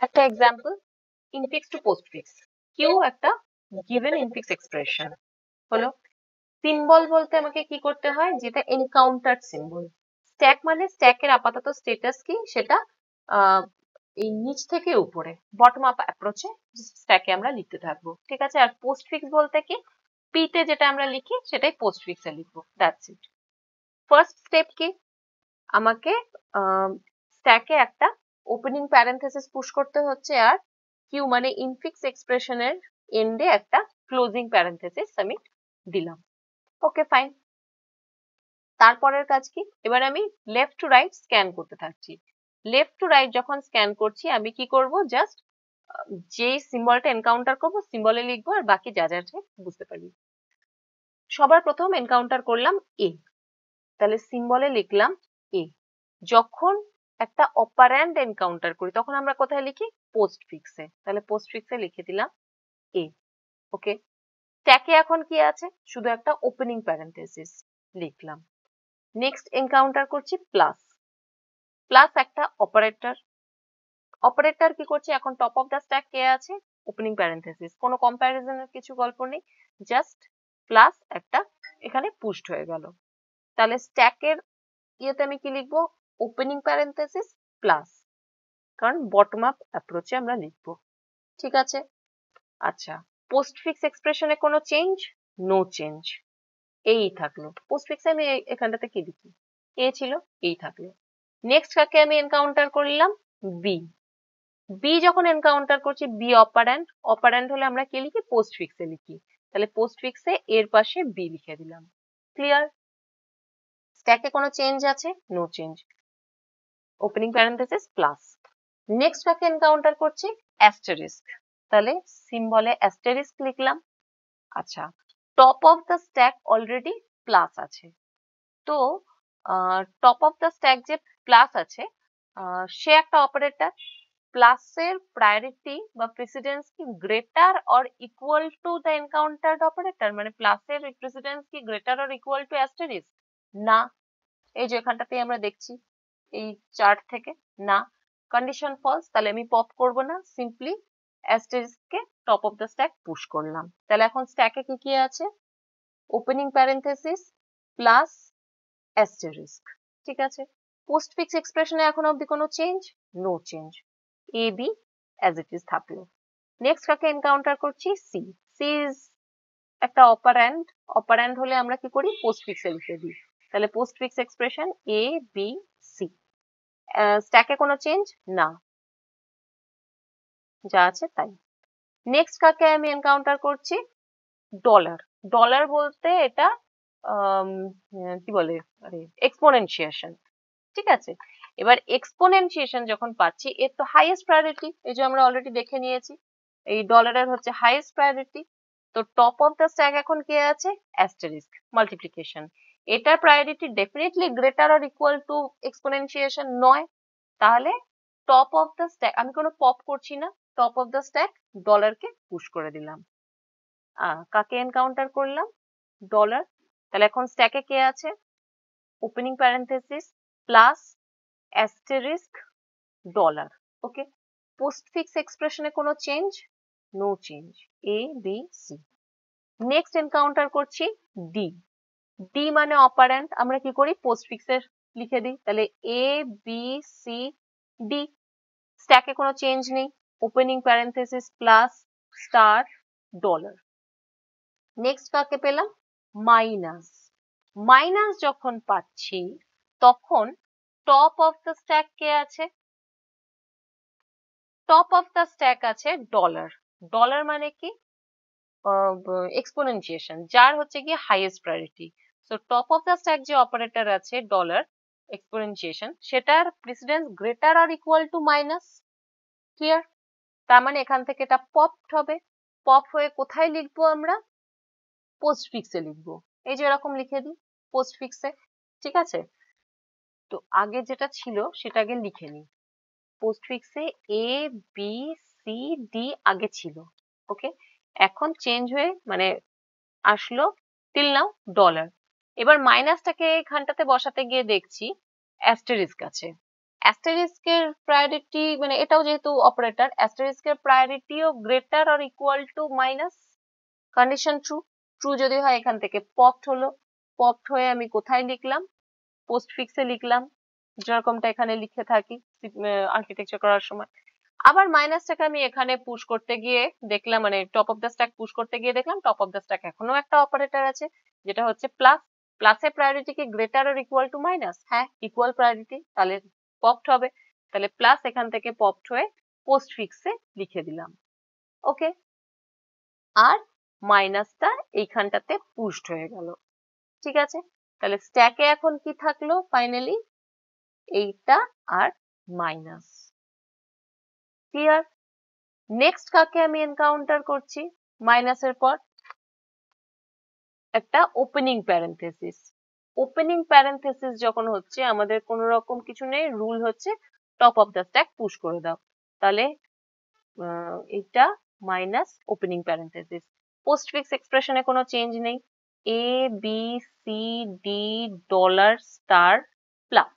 একটা example, infix two postfix. Q একটা given infix expression হলো। সিম্বল বলতে আমাকে কি করতে হয়, যেটা এনকাউন্টার সিম্বল। স্ট্যাক মানে স্ট্যাকের আপাতত স্টেটাস কি সেটা এই নিচ থেকে উপরে বটম আপ অ্যাপ্রোচে স্ট্যাকে আমরা লিখতে থাকবো, ঠিক আছে। আর পোস্টফিক্স বলতে কি, পিতে যেটা আমরা লিখি সেটাই পোস্টফিক্সে লিখবো, দ্যাটস ইট। ফার্স্ট স্টেপ কি, আমাকে স্ট্যাকে একটা ওপেনিং প্যারেন্থেসিস পুশ করতে হচ্ছে, আর কিউ মানে ইনফিক্স এক্সপ্রেশনের এন্ডে একটা ক্লোজিং প্যারেন্থেসিস আমি দিলাম। Okay fine. তারপরের কাজ কি, এবার আমি লেফট টু রাইট স্ক্যান করতে থাকছি। লেফট টু রাইট যখন স্ক্যান করছি আমি কি করব, জাস্ট যে সিম্বলটা এনকাউন্টার করবো সিম্বলে লিখবো, আর বাকি যা যা বুঝতে পারি। সবার প্রথম এনকাউন্টার করলাম এ, তাহলে সিম্বলে লিখলাম এ। যখন একটা অপারেন্ড এনকাউন্টার করি তখন আমরা কোথায় লিখি, পোস্টফিক্সে, তাহলে পোস্টফিক্সে লিখে দিলাম এ। ওকে, স্ট্যাকে এখন কি আছে, শুধু একটা ওপেনিং প্যারেন্থেসিস লিখলাম। নেক্সট এনকাউন্টার করছি প্লাস। প্লাস একটা অপারেটর। অপারেটর কি করছে, এখন টপ অফ দ্য স্ট্যাক কে আছে, ওপেনিং প্যারেন্থেসিস, কোনো কম্প্যারিজনের কিছু গল্প নেই, জাস্ট প্লাস একটা এখানে পুশড হয়ে গেল। তাহলে স্ট্যাকের ইয়েতে আমি কি লিখবো, ওপেনিং প্যারেন্থেসিস প্লাস, কারণ বটম আপ অ্যাপ্রোচে আমরা লিখবো, ঠিক আছে। আচ্ছা, পোস্টফিক্স এক্সপ্রেশনে কোনো চেঞ্জ, নো চেঞ্জ, এই থাকলো। পোস্টফিক্সে আমি এখানটাতে কি লিখি, এ ছিল, এই থাকলো। নেক্সট কাকে আমি এনকাউন্টার করলাম, বি। বি যখন এনকাউন্টার করছি, বি অপারেন্ট, অপারেন্ট হলে আমরা কি লিখি, পোস্টফিক্সে লিখি, তাহলে পোস্টফিক্সে এর পাশে বি লিখে দিলাম। ক্লিয়ার? স্ট্যাকে কোনো চেঞ্জ আছে, no change, opening parenthesis plus. Next কাকে এনকাউন্টার করছি, অ্যাস্টেরিস্ক, তাহলে সিম্বলে অ্যাস্টেরিস্ক লিখলাম। আচ্ছা, top of the stack already plus আছে, তো টপ অফ দ্য স্ট্যাক যে প্লাস আছে সে একটা অপারেটর। প্লাসের প্রায়োরিটি বা প্রেসিডেন্স কি greater or equal to the encountered operator, মানে প্লাসের প্রেসিডেন্স কি greater or equal to asterisk, না। এই যে এখানটাতেই আমরা দেখছি এই চার্ট থেকে, না, কন্ডিশন ফলস, তাহলে আমি পপ করব না, সিম্পলি অ্যাস্টেরিস্ককে top of the stack push করলাম। তাহলে এখন স্ট্যাকে কি কি আছে, ওপেনিং প্যারেন্থেসিস প্লাস অ্যাস্টেরিস্ক, ঠিক আছে। পোস্টফিক্স এক্সপ্রেশনে এখন অবধি কোনো change, no change, A B as it is থাকলো। নেক্সট কাকে এনকাউন্টার করছি, সি। সি ইজ একটা অপারেন্ড, অপারেন্ড হলে আমরা কি করি, পোস্টফিক্সে লিখে দিই, তাহলে postfix expression A B C. স্ট্যাকে কোনো চেঞ্জ, না, যা আছে তাই। নেক্সট কাকে আমি এনকাউন্টার করছি, ডলার। ডলার বলতে এটা কি বলে, এক্সপোনেনশিয়েশন, ঠিক আছে। এবার এক্সপোনেনশিয়েশন যখন পাচ্ছি, এর তো হাইয়েস্ট প্রায়োরিটি, এই যে আমরা অলরেডি দেখে নিয়েছি, এই ডলারের হচ্ছে হাইয়েস্ট প্রায়োরিটি। তো টপ অফ দ্য স্ট্যাক এখন কে আছে, অ্যাস্টেরিস্ক, মাল্টিপ্লিকেশন। এটার priority definitely greater or equal to exponentiation নয়, তাহলে টপ অফ দ্য স্ট্যাক, আমি কোনো পপ করছি না, টপ অফ দ্য স্ট্যাক ডলারকে পুশ করে দিলাম। কাকে এনকাউন্টার করলাম, ডলার। তাহলে এখন স্ট্যাকে কে আছে, opening parenthesis plus asterisk dollar. Okay, postfix এক্সপ্রেশনে কোনো change, no change, A B C. Next encounter করছি ডি। ডি মানে অপারেন্ট, আমরা কি করি, পোস্টফিক্সে লিখে দিই, তাহলে এ বি সি ডি। স্ট্যাকে কোনো চেঞ্জ নেই, opening parenthesis plus star dollar. Next কাকে পেলাম, মাইনাস। মাইনাস যখন পাচ্ছি তখন টপ অফ দ্য স্ট্যাক কে আছে, টপ অফ দ্য স্ট্যাক আছে ডলার। ডলার মানে কি, এক্সপোনেনশিয়েশন, যার হচ্ছে কি highest priority. So top of the stack যে অপারেটর আছে ডলার এক্সপোনেনশিয়েশন, সেটার precedence greater or equal to minus. Clear? তার মানে এখান থেকে এটা পপড হবে, পপ হয়ে কোথায় লিখবো আমরা, পোস্টফিক্সে লিখবো, এই যে এরকম লিখে দিই পোস্টফিক্সে, ঠিক আছে। তো আগে যেটা ছিল সেটা আগে লিখে নিই, পোস্টফিক্সে এ বি সি ডি আগে ছিল, ওকে, এখন চেঞ্জ হয়ে মানে আসলো টিল নাও ডলার। এবার মাইনাসটাকে এখানটাতে বসাতে গিয়ে দেখছি অ্যাস্টেরিস্ক আছে, অ্যাস্টারিস্কের প্রায়োরিটি মানে এটাও যেহেতু অপারেটর, অ্যাস্টারিস্কের প্রায়োরিটিও greater or equal to minus, condition true. True যদি হয় এখান থেকে পপড হলো, পপড হয়ে আমি কোথায় লিখলাম, পোস্টফিক্সে লিখলাম, যেরকমটা এখানে লিখে থাকি আর্কিটেকচার করার সময়। আবার মাইনাসটাকে আমি এখানে পুশ করতে গিয়ে দেখলাম, মানে top of the stack push করতে গিয়ে দেখলাম টপ অফ দ্য স্ট্যাক এখনো একটা অপারেটর আছে, যেটা হচ্ছে প্লাস। প্লাসের প্রায়োরিটি কি greater or equal to minus? হ্যাঁ, ইকুয়াল প্রায়োরিটি, তাহলে পপড হবে। তাহলে প্লাস এখান থেকে পপড হয়ে পোস্টফিক্সে লিখে দিলাম। ওকে, আর মাইনাসটা এইখানটাতে পুশড হয়ে গেল। ঠিক আছে, তাহলে স্ট্যাকে এখন কি থাকলো ফাইনালি? এইটা আর মাইনাস। ক্লিয়ার? নেক্সট কাকে আমি এনকাউন্টার করছি মাইনাসের পর? একটা ওপেনিং প্যারেন্থেসিস। ওপেনিং প্যারেন্থেসিস যখন হচ্ছে, আমাদের কোনো রকম কিছু নেই, রুল হচ্ছে top of the stack push করে দাও। তাহলে এটা মাইনাস ওপেনিং প্যারেন্থেসিস। পোস্টফিক্স এক্সপ্রেশনে কোনো চেঞ্জ নেই, A B C D dollar star plus.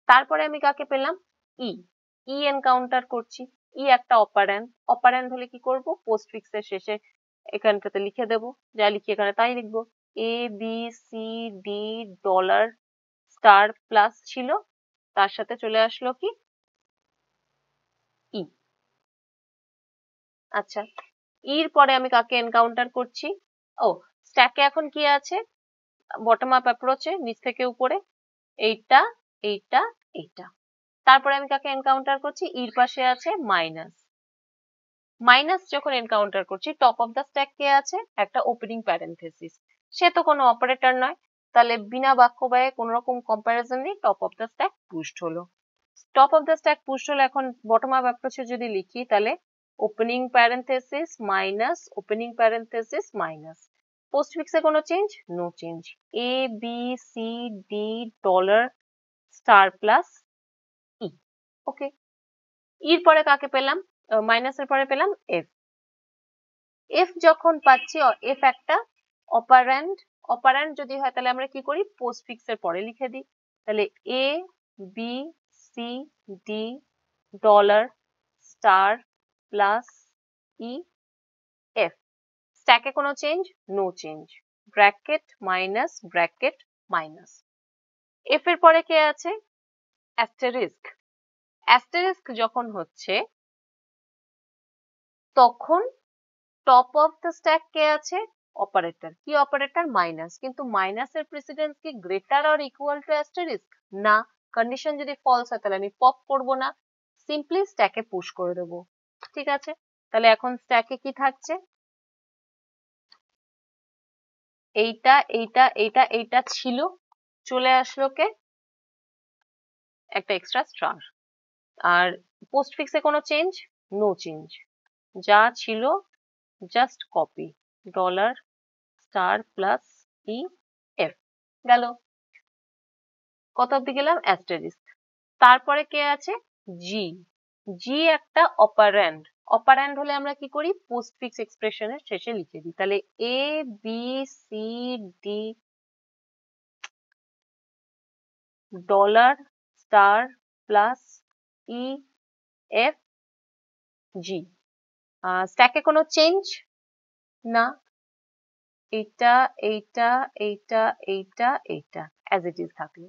তারপরে আমি কাকে পেলাম? ই। ই এনকাউন্টার করছি। ই একটা অপারেন্ড। অপারেন্ড হলে কি করব? পোস্টফিক্সের শেষে এখানটাতে লিখে দেব, যা লিখি এখানে তাই লিখবো। A B C D dollar star plus ছিল, তার সাথে চলে আসলো কি? ই। আচ্ছা, ইর পরে আমি কাকে এনকাউন্টার করছি? ও, স্ট্যাকে এখন কি আছে? বটম আপ অ্যাপ্রোচে নিচ থেকে উপরে এইটা, এইটা, এইটা। তারপরে আমি কাকে এনকাউন্টার করছি? ইর পাশে আছে মাইনাস। মাইনাস যখন এনকাউন্টার করছি, টপ অফ দ্য স্ট্যাক কে আছে? একটা ওপেনিং প্যারেন্থেসিস। সে তো কোনো অপারেটর নয়, তাহলে বিনা বাক্য ব্যয়ে কোন রকম কম্পারিজন নেই, top of the stack pushed হলো। Top of the stack pushed হলো, এখন বটম আপ অ্যাপ্রোচে যদি লিখি তাহলে opening parenthesis minus opening parenthesis minus. পোস্টফিক্সে কোনো change? No change. A B C D dollar star plus E. Okay, ইর পরে কাকে পেলাম? মাইনাসের পরে পেলাম এফ। এফ যখন পাচ্ছি, এফ একটা অপারেন্ড। অপারেন্ড যদি হয় তাহলে আমরা কি করি? পোস্টফিক্সের পরে লিখে দিই। তাহলে A B C D dollar star plus E F. স্ট্যাকে কোনো change? No change. Bracket minus bracket minus. F এর পরে কে আছে? অ্যাস্টেরিস্ক। অ্যাস্টেরিস্ক যখন হচ্ছে তখন টপ অফ দ্য স্ট্যাক কে আছে? অপারেটর। কি অপারেটর? মাইনাস। কিন্তু মাইনাসের প্রেসিডেন্স কি greater or equal to asterisk? না। কন্ডিশন যদি ফলস হয় তাহলে আমি পপ করব না, সিম্পলি স্ট্যাকে পুশ করে দেবো। ঠিক আছে, তাহলে এখন স্ট্যাকে কি থাকছে? এইটা এইটা এইটা এইটা ছিল, চলে আসলো কে? একটা এক্সট্রা স্টার। আর পোস্টফিক্সে কোনো চেঞ্জ? No change. যা ছিল just copy, dollar star plus E F. গেল। কত অব্দি গেলাম? অ্যাস্টেরিস্ক। তারপরে কে আছে? জি। জি একটা অপারেন্ড। অপারেন্ড হলে আমরা কি করি? পোস্টফিক্স এক্সপ্রেশনের শেষে লিখে দিই। তাহলে A B C D dollar star plus E F G. স্ট্যাকে কোনো চেঞ্জ? না। এইটা এইটা এইটা এইটা এইটা অ্যাজ ইট ইজ থাকলো।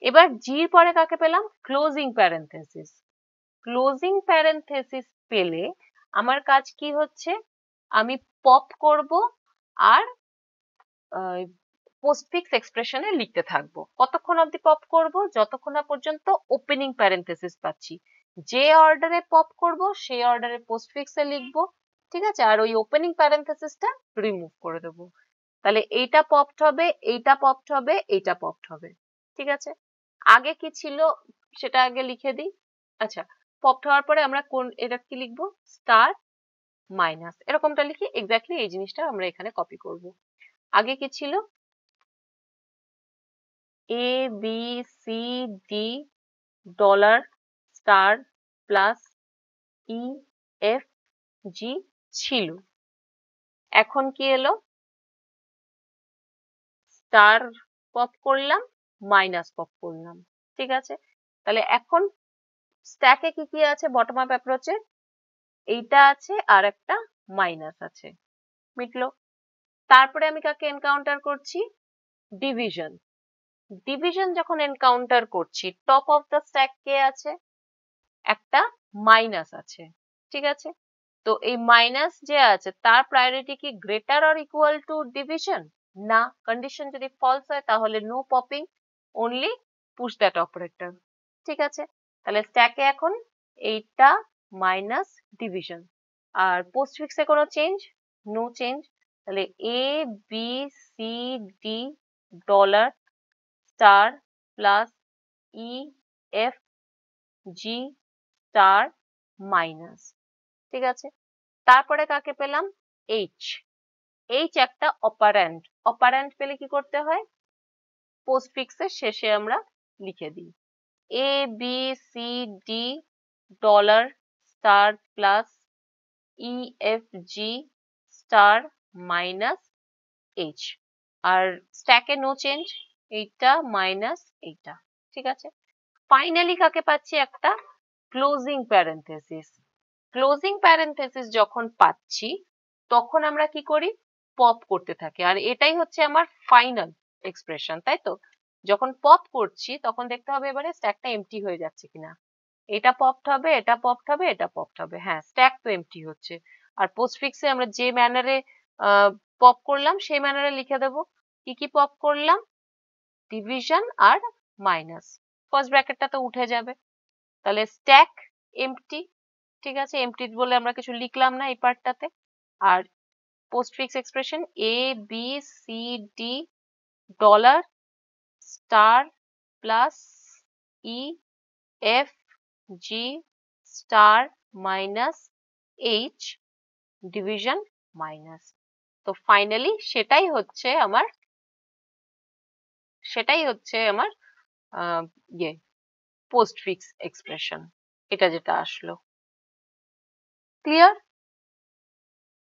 এবার জির পরে কাকে পেলাম? Closing parenthesis. ক্লোজিং প্যারেন্থেসিস পেলে আমার কাজ কি হচ্ছে? আমি পপ করব আর পোস্টফিক্স এক্সপ্রেশনে লিখতে থাকবো। কতক্ষণ অব্দি পপ করব? যতক্ষণ না পর্যন্ত ওপেনিং প্যারেন্থেসিস পাচ্ছি। যে অর্ডারে পপ করব সেই অর্ডারে পোস্টফিক্সে লিখবো। ঠিক আছে, আর ওই ওপেনিং প্যারেন্থেসিসটা রিমুভ করে দেবো। তাহলে এইটা পপড হবে, এইটা পপড হবে, এইটা পপড হবে। ঠিক আছে, আগে কি ছিল সেটা আগে লিখে দিই। আচ্ছা, পপড হওয়ার পরে আমরা কোন এটা কি লিখবো? স্টার মাইনাস, এরকমটা লিখি। এক্স্যাক্টলি এই জিনিসটা আমরা এখানে কপি করব। আগে কি ছিল? A B C D dollar star plus E F G ছিল। এখন কি এলো? স্টার পপ করলাম, মাইনাস পপ করলাম। ঠিক আছে, তাহলে এখন স্ট্যাকে কি কি আছে বটম আপ অ্যাপ্রোচে? এইটা আছে আর একটা মাইনাস আছে, মিটলো। তারপরে আমি কাকে এনকাউন্টার করছি? ডিভিশন। ডিভিশন যখন এনকাউন্টার করছি, টপ অফ দ্য স্ট্যাক কে আছে? একটা মাইনাস আছে, ঠিক আছে। তো এই মাইনাস যে আছে তার প্রায়োরিটি কি greater or equal to division? না, কন্ডিশন যদি ফলস হয় তাহলে no popping, only push that operator, ঠিক আছে। তাহলে স্ট্যাকে এখন এইটা মাইনাস ডিভিশন। আর পোস্টফিক্সে কোনো চেঞ্জ? No change. তাহলে A B C D dollar star plus E F G star minus, ঠিক আছে। তারপরে কাকে পেলাম? এইচ। এইচ একটা অপারেন্ট। অপারেন্ট পেলে কি করতে হয়? পোস্টফিক্সের শেষে আমরা লিখে দিই A B C D dollar star plus E F G star minus H. আর স্ট্যাকে নো চেঞ্জ, এইটা মাইনাস এইটা, ঠিক আছে। ফাইনালি কাকে পাচ্ছি? একটা ক্লোজিং প্যারেন্থেসিস। ক্লোজিং প্যারেন্থেসিস যখন পাচ্ছি তখন আমরা কি করি? পপ করতে থাকি। আর এটাই হচ্ছে আমার ফাইনাল এক্সপ্রেশন, তাই তো? যখন পপ করছি তখন দেখতে হবে এবারে স্ট্যাকটা এমটি হয়ে যাচ্ছে কিনা। এটা পপড হবে, এটা পপড হবে, এটা পপড হবে। হ্যাঁ, স্ট্যাক তো এমটি হচ্ছে। আর পোস্টফিক্সে আমরা যে ম্যানারে পপ করলাম সেই ম্যানারে লিখে দেবো কি কি পপ করলাম। ডিভিশন আর মাইনাস, ফার্স্ট ব্র্যাকেটটা তো উঠে যাবে। তাহলে স্ট্যাক এমটি, ঠিক আছে। এমটি বলে আমরা কিছু লিখলাম না এই পার্টটাতে। আর postfix expression A B C D dollar star plus E F G star minus H division minus. তো ফাইনালি সেটাই হচ্ছে আমার ইয়ে পোস্টফিক্স এক্সপ্রেশন, এটা যেটা আসলো। ক্লিয়ার?